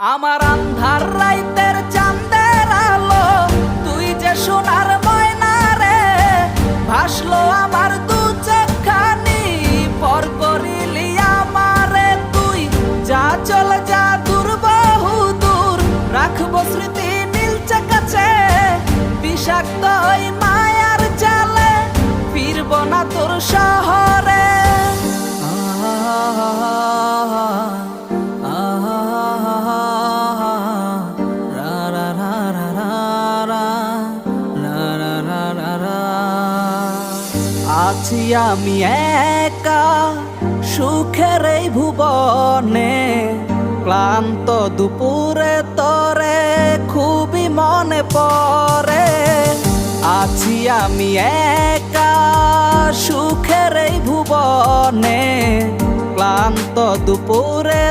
আমার আন্ধার রাইতের চাঁদের আলো, তুই যে সোনার ময়না রে, ভাসলো আমার দু চোখখানি, পর করিলি আমারে তুই। যা চলে যা দূর বহু দূর, রাখবো স্মৃতি নীলচে কাছে, বিষাক্ত ওই মায়ার জালে ফিরবো না তোর শহরে। আছি আমি একা সুখের এই ভুবনে, ক্লান্ত দুপুরে তরে খুবই মনে পড়ে। আছি আমি একা সুখের এই ভুবনে, ক্লান্ত দুপুরে